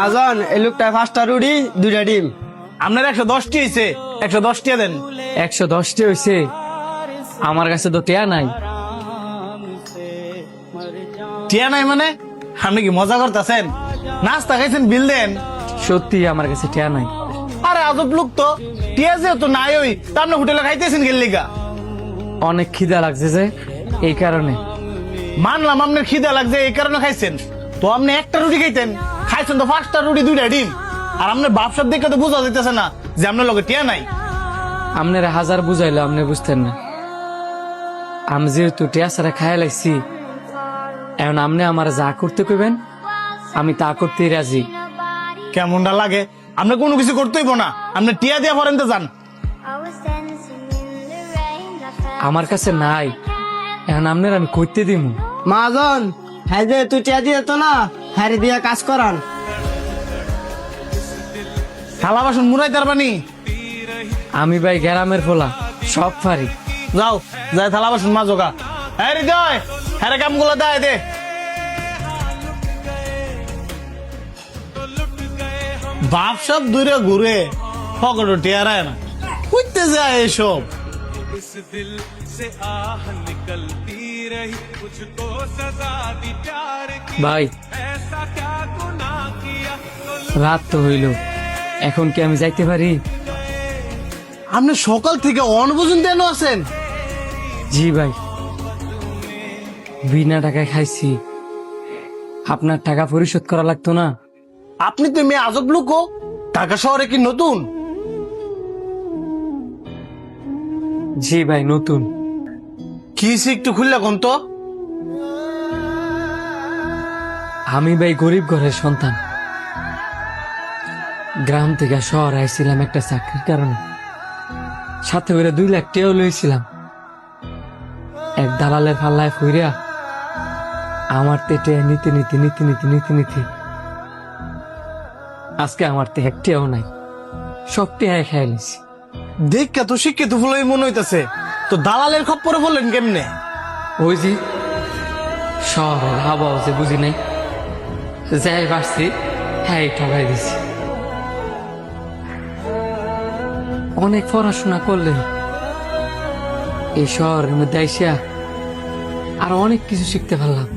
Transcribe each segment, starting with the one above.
মহাজন এই লোকটা 5টা রুটি 2টা ডিম। আপনার 110টি হয়েছে, 110টি দেন। 110টি হয়েছে, আমার কাছে তো টিয়া নাই। টিয়া নাই মানে? আপনি কি মজা করতেছেন? নাস্তা খাইছেন, বিল দেন। সত্যি আমার কাছে টিয়া নাই। আরে আজব লোক তো, টিয়া যেহেতু নাই ওই তা আপনি হোটেলে খাইতেছেন গেল্লিগা। অনেক খিদা লাগছে যে, এই কারণে। মানলাম আপনার খিদা লাগছে এই কারণে খাইছেন, তো আপনি একটা রুটি খাইছেন তো 5টা রুটি 2টা ডিম। আর আপনার বাপসার দেখে তো বোঝা যাইতেছে না যে আপনার লগে টিয়া নাই। আপনারা হাজার বুঝাইলো আপনি বুঝতেন না। আমি যেহেতু টিয়া ছাড়া খাইয়া লাগছি, এখন আপনি আমার যা করতে কইবেন আমি তা করতেই রাজি। কেমনটা লাগে? আপনি কোনো কিছু করতেই না, আপনি টিয়া দিয়া পরেন তো যান। আমার কাছে নাই, এখন আপনার আমি করতে দিব। মহাজন হ্যাঁ যে তুই টিয়া দিয়ে তো না, হ্যাঁ দিয়ে কাজ করান। থালা বাসন মুড়াই তারবানি। আমি ভাই গ্রামের ফোলা, সব পারি। যাও যাই থালা বাসন মাজোগা। হ্যাঁ হৃদয়, হ্যাঁ কাম গুলো দেয় দে। বাপ সব দূরে ঘুরে ফকট টিয়ারায় না, উঠতে যায় এসব। ভাই রাত তো হইল, এখন কি আমি যাইতে পারি? আপনি সকাল থেকে অন পর্যন্ত এনে আছেন? জি ভাই, বিনা টাকায় খাইছি, আপনার টাকা পরিশোধ করা লাগতো না? আপনি তো মেয়ে আজব লোক। ঢাকা শহরে কি নতুন? জি ভাই নতুন। কি একটু খুললে কোন তো। আমি ভাই গরিব ঘরের সন্তান, গ্রাম থেকে শহর আইছিলাম একটা চাকরির কারণে, সাথে করে 2 লাখ টাকাও লইছিলাম। এক দালালের ফাল্লায় ফইরা আমার তেটে নিতে নিতে নিতে নিতে নিতে নিতে আজকে আমার তে একটিও নাই, সব টেহাই খাই নিছি। দেখা তো শিক্ষিত ফুলই মনে হইতেছে, তো দালালের খপ্পরে বললেন কেমনে? ওই যে শহরের হাওয়াও যে বুঝি নাই, যাই পারছি হ্যাঁ ঠকাই দিছি। অনেক পড়াশোনা করলেন এই শহরের মধ্যে আইসা আর অনেক কিছু শিখতে পারলাম।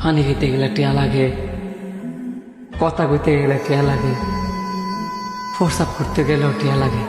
পানি খেতে গেলে টিয়া লাগে, কথা কইতে গেলে টিয়া লাগে, প্রস্রাব করতে গেলেও টিয়া লাগে।